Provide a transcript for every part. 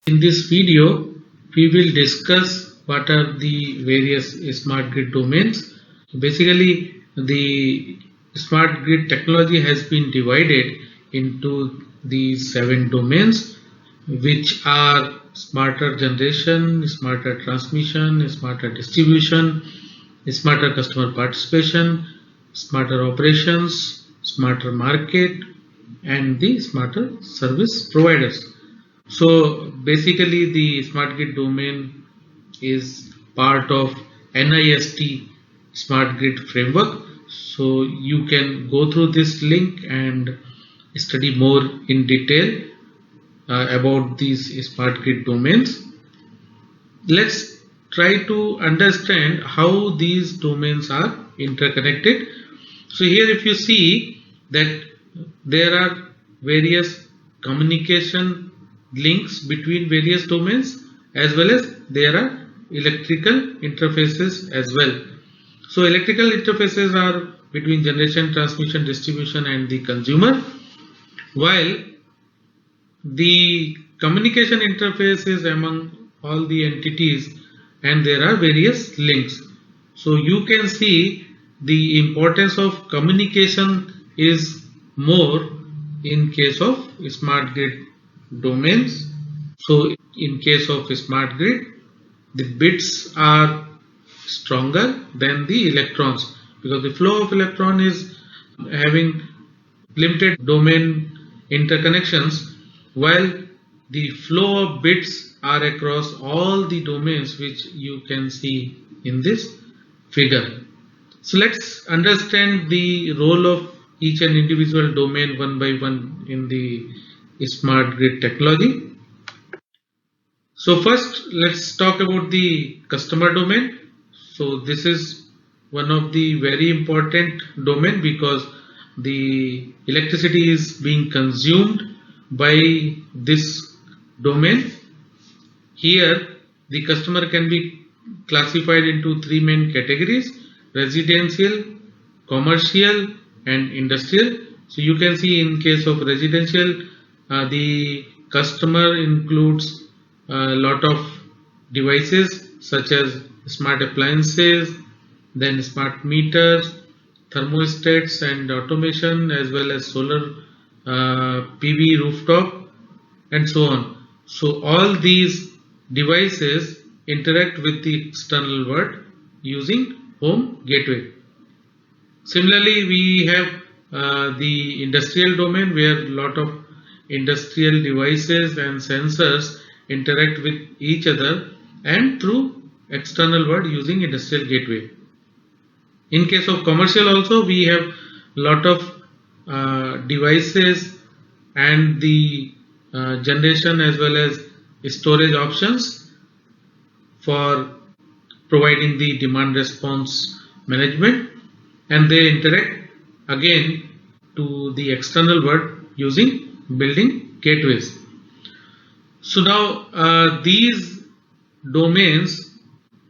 In this video, we will discuss what are the various smart grid domains. Basically, the smart grid technology has been divided into these 7 domains, which are smarter generation, smarter transmission, smarter distribution, smarter customer participation, smarter operations, smarter market, and the smarter service providers. So basically, the smart grid domain is part of NIST smart grid framework. So you can go through this link and study more in detail about these smart grid domains. Let's try to understand how these domains are interconnected. So here if you see that there are various communication links between various domains, as well as there are electrical interfaces as well. So electrical interfaces are between generation, transmission, distribution and the consumer, while the communication interface is among all the entities, and there are various links. So you can see the importance of communication is more in case of smart grid domains. So in case of smart grid, the bits are stronger than the electrons, because the flow of electron is having limited domain interconnections, while the flow of bits are across all the domains, which you can see in this figure. So let's understand the role of each and individual domain one by one in the smart grid technology. So first, let's talk about the customer domain. So this is one of the very important domain, because the electricity is being consumed by this domain. Here the customer can be classified into 3 main categories: residential, commercial and industrial. So you can see in case of residential, the customer includes a lot of devices such as smart appliances, then smart meters, thermostats and automation, as well as solar PV rooftop and so on. So all these devices interact with the external world using home gateway. Similarly, we have the industrial domain, where a lot of industrial devices and sensors interact with each other and through external world using industrial gateway. In case of commercial also, we have a lot of devices and the generation as well as storage options for providing the demand response management, and they interact again to the external world using building gateways. So now these domains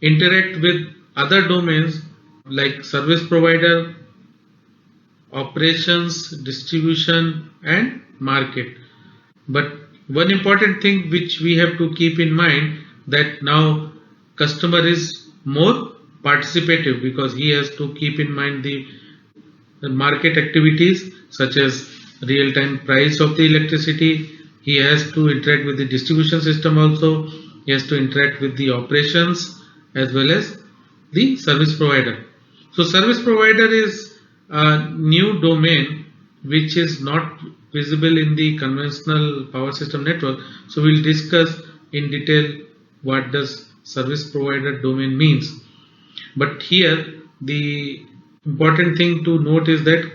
interact with other domains like service provider, operations, distribution and market. But one important thing which we have to keep in mind, that now customer is more participative, because he has to keep in mind the market activities such as real-time price of the electricity. He has to interact with the distribution system also. He has to interact with the operations as well as the service provider. So service provider is a new domain which is not visible in the conventional power system network. So we'll discuss in detail what does service provider domain means. But here the important thing to note is that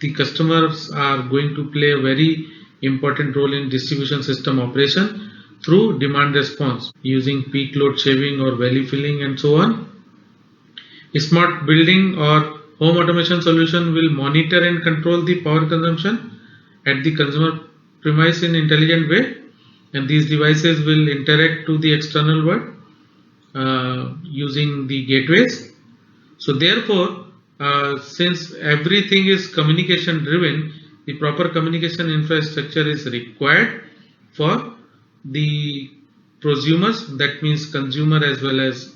the customers are going to play a very important role in distribution system operation through demand response using peak load shaving or valley filling and so on. A smart building or home automation solution will monitor and control the power consumption at the consumer premise in intelligent way, and these devices will interact to the external world using the gateways. So therefore, since everything is communication driven, the proper communication infrastructure is required for the prosumers, that means consumer as well as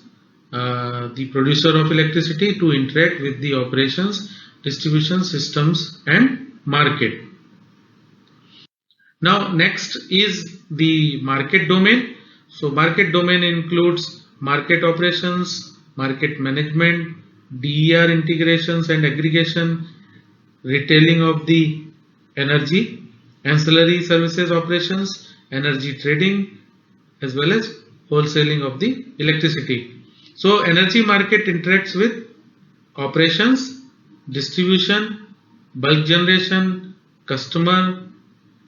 the producer of electricity, to interact with the operations, distribution systems and market. Now next is the market domain. So market domain includes market operations, market management, DER integrations and aggregation, retailing of the energy, ancillary services operations, energy trading, as well as wholesaling of the electricity. So energy market interacts with operations, distribution, bulk generation, customer,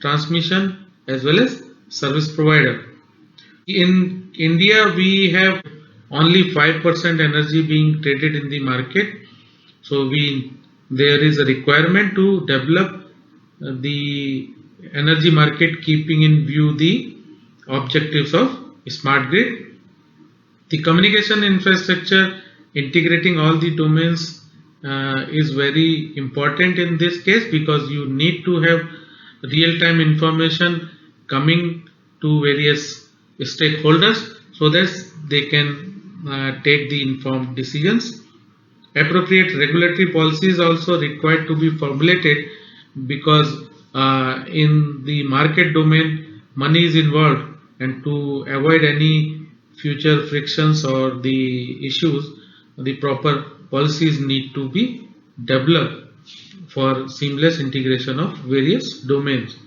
transmission, as well as service provider. In India, we have only 5% energy being traded in the market. So there is a requirement to develop the energy market, keeping in view the objectives of smart grid. The communication infrastructure integrating all the domains is very important in this case, because you need to have real-time information coming to various stakeholders so that they can take the informed decisions. Appropriate regulatory policies also required to be formulated, because in the market domain money is involved, and to avoid any future frictions or the issues, the proper policies need to be developed for seamless integration of various domains.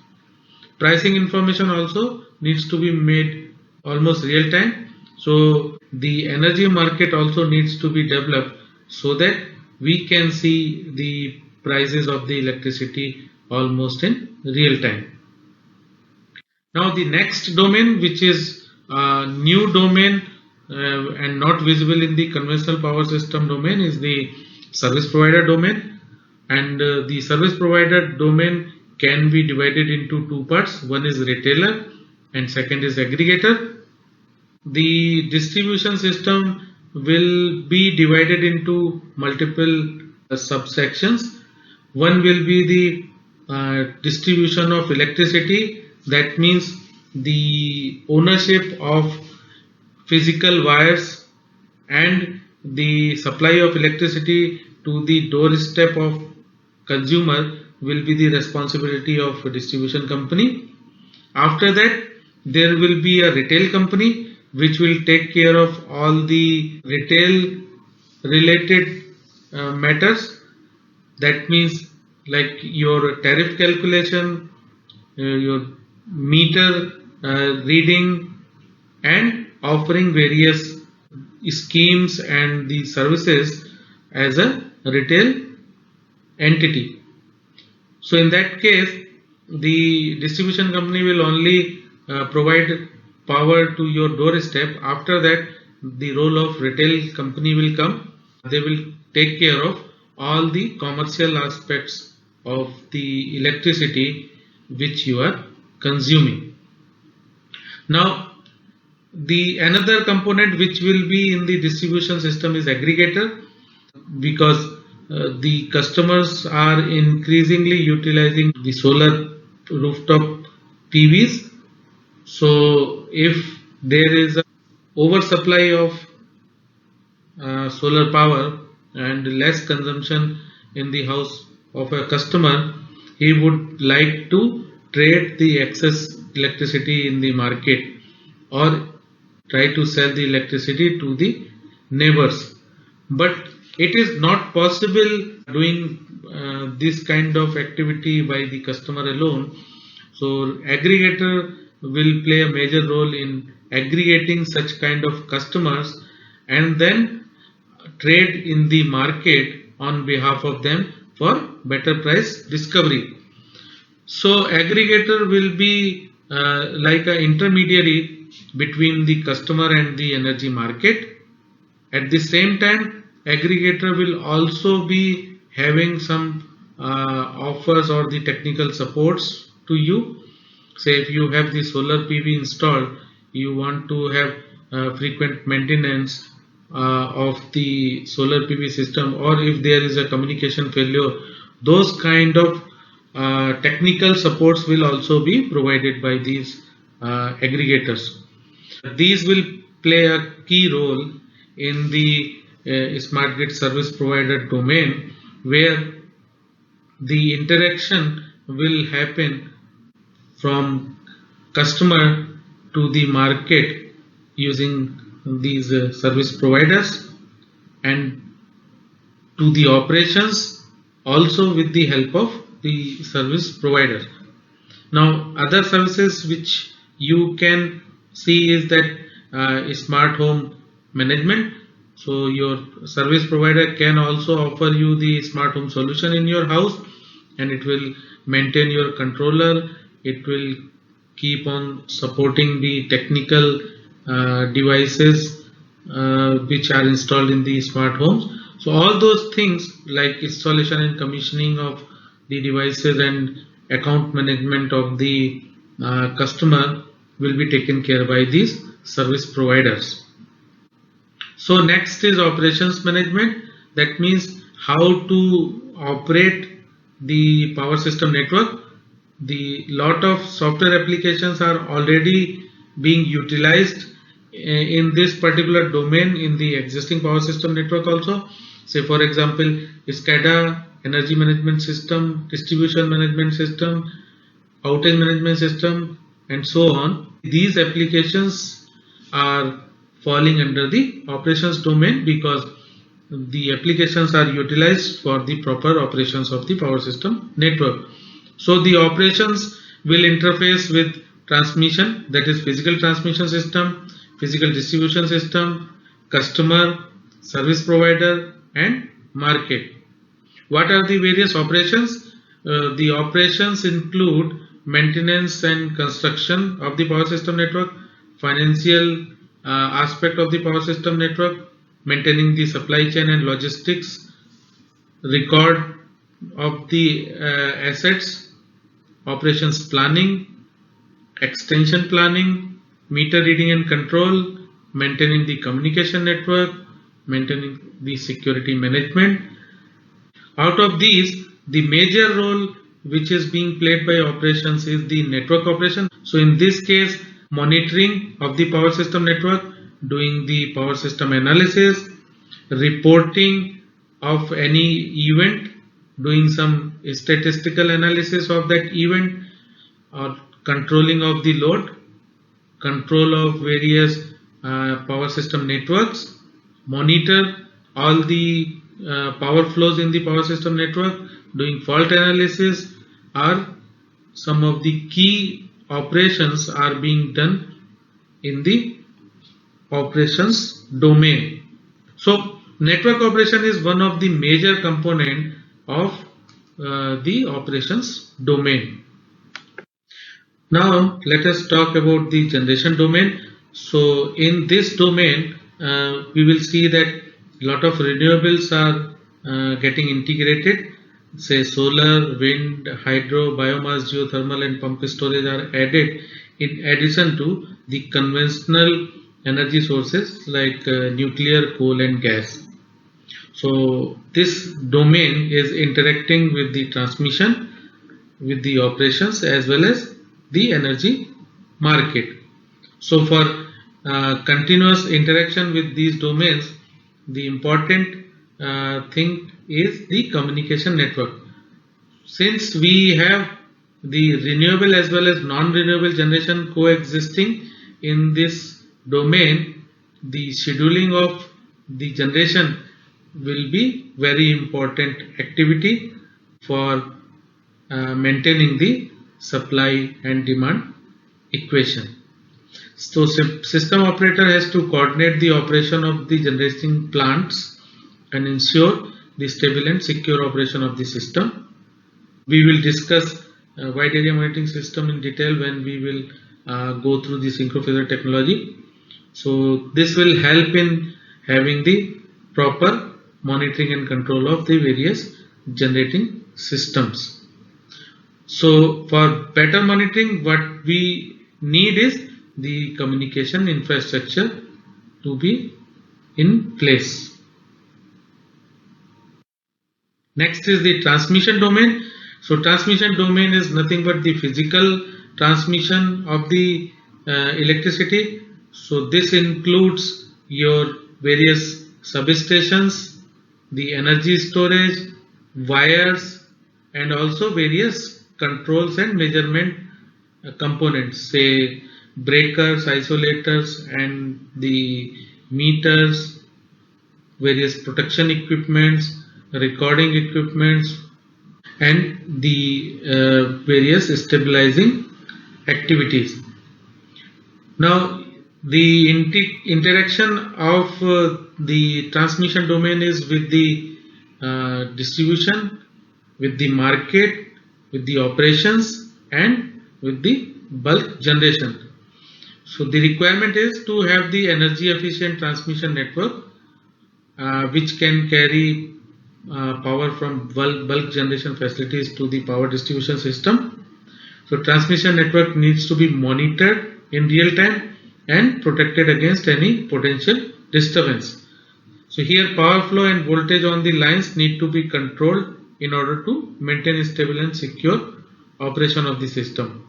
Pricing information also needs to be made almost real time. So the energy market also needs to be developed so that we can see the prices of the electricity almost in real time. Now the next domain, which is a new domain and not visible in the conventional power system domain, is the service provider domain. And the service provider domain can be divided into two parts. One is retailer and second is aggregator. The distribution system will be divided into multiple subsections. One will be the distribution of electricity, that means the ownership of physical wires and the supply of electricity to the doorstep of consumer will be the responsibility of a distribution company. After that, there will be a retail company which will take care of all the retail related matters. That means like your tariff calculation, your meter reading, and offering various schemes and the services as a retail entity. So in that case, the distribution company will only provide power to your doorstep. After that, the role of retail company will come. They will take care of all the commercial aspects of the electricity which you are consuming. Now the another component which will be in the distribution system is aggregator, because the customers are increasingly utilizing the solar rooftop PVs. So if there is a oversupply of solar power and less consumption in the house of a customer, he would like to trade the excess electricity in the market or try to sell the electricity to the neighbors. But it is not possible doing this kind of activity by the customer alone. So aggregator will play a major role in aggregating such kind of customers and then trade in the market on behalf of them for better price discovery. So aggregator will be like an intermediary between the customer and the energy market. At the same time, aggregator will also be having some offers or the technical supports to you. Say if you have the solar PV installed, you want to have frequent maintenance of the solar PV system, or if there is a communication failure, those kind of technical supports will also be provided by these aggregators. These will play a key role in the smart grid service provider domain, where the interaction will happen from customer to the market using these service providers, and to the operations also with the help of the service provider. Now, other services which you can see is that smart home management. So your service provider can also offer you the smart home solution in your house, and it will maintain your controller. It will keep on supporting the technical devices which are installed in the smart homes. So all those things like installation and commissioning of the devices and account management of the customer will be taken care by these service providers. So next is operations management. That means how to operate the power system network. The lot of software applications are already being utilized in this particular domain in the existing power system network also. Say for example, SCADA, energy management system, distribution management system, outage management system, and so on. These applications are falling under the operations domain because the applications are utilized for the proper operations of the power system network. So the operations will interface with transmission, that is physical transmission system, physical distribution system, customer, service provider, and market. What are the various operations? The operations include maintenance and construction of the power system network, financial aspect of the power system network, maintaining the supply chain and logistics, record of the assets, operations planning, extension planning, meter reading and control, maintaining the communication network, maintaining the security management. Out of these, the major role which is being played by operations is the network operation. So in this case, monitoring of the power system network, doing the power system analysis, reporting of any event, doing some statistical analysis of that event, or controlling of the load, control of various power system networks, monitor all the power flows in the power system network, doing fault analysis, are some of the key operations are being done in the operations domain. So network operation is one of the major component of the operations domain. Now let us talk about the generation domain. So in this domain, we will see that a lot of renewables are getting integrated. Say solar, wind, hydro, biomass, geothermal, and pump storage are added in addition to the conventional energy sources like nuclear, coal, and gas. So this domain is interacting with the transmission, with the operations, as well as the energy market. So for continuous interaction with these domains, the important thing is the communication network. Since we have the renewable as well as non-renewable generation coexisting in this domain, the scheduling of the generation will be very important activity for maintaining the supply and demand equation. So system operator has to coordinate the operation of the generating plants and ensure the stable and secure operation of the system. We will discuss wide area monitoring system in detail when we will go through the synchro phasor technology. So this will help in having the proper monitoring and control of the various generating systems. So for better monitoring, what we need is the communication infrastructure to be in place. Next is the transmission domain. So transmission domain is nothing but the physical transmission of the electricity. So this includes your various substations, the energy storage, wires, and also various controls and measurement components, say breakers, isolators, and the meters, various protection equipments, recording equipments, and the various stabilizing activities. Now, the interaction of the transmission domain is with the distribution, with the market, with the operations, and with the bulk generation. So the requirement is to have the energy efficient transmission network which can carry power from bulk generation facilities to the power distribution system. So transmission network needs to be monitored in real time and protected against any potential disturbance. So here power flow and voltage on the lines need to be controlled in order to maintain a stable and secure operation of the system.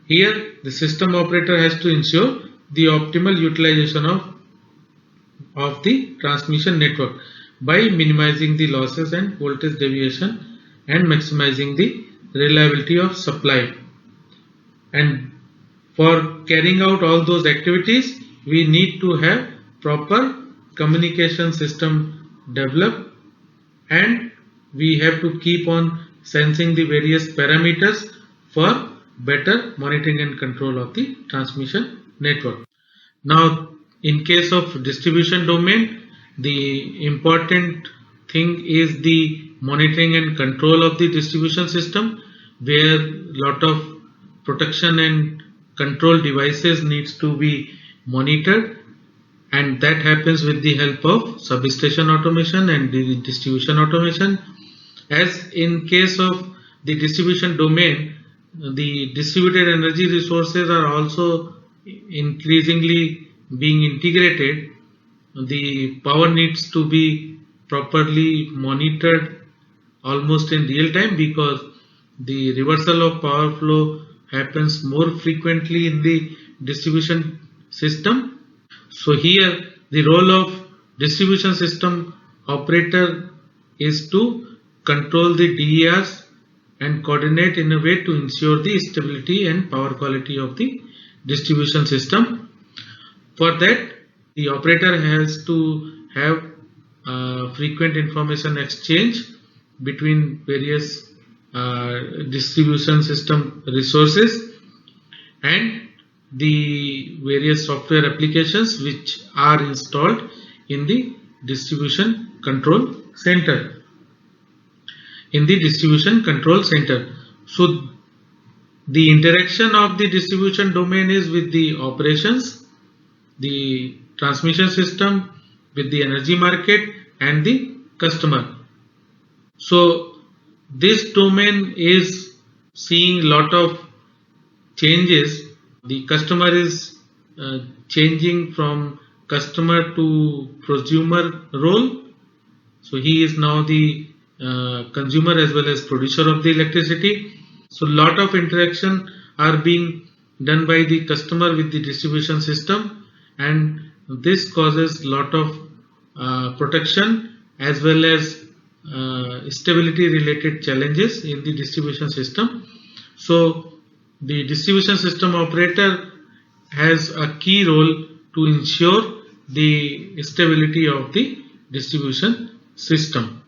Here the system operator has to ensure the optimal utilization of the transmission network by minimizing the losses and voltage deviation and maximizing the reliability of supply. And for carrying out all those activities, we need to have proper communication system developed, and we have to keep on sensing the various parameters for better monitoring and control of the transmission network. Now, in case of distribution domain, the important thing is the monitoring and control of the distribution system, where lot of protection and control devices needs to be monitored, and that happens with the help of substation automation and the distribution automation. As in case of the distribution domain, the distributed energy resources are also increasingly being integrated. The power needs to be properly monitored almost in real time, because the reversal of power flow happens more frequently in the distribution system. So here the role of distribution system operator is to control the DERs and coordinate in a way to ensure the stability and power quality of the distribution system. For that, the operator has to have frequent information exchange between various distribution system resources and the various software applications which are installed in the distribution control center. So the interaction of the distribution domain is with the operations, the transmission system, with the energy market, and the customer. So this domain is seeing lot of changes. The customer is changing from customer to prosumer role. So he is now the consumer as well as producer of the electricity. So lot of interaction are being done by the customer with the distribution system, and this causes lot of protection as well as stability related challenges in the distribution system. So the distribution system operator has a key role to ensure the stability of the distribution system.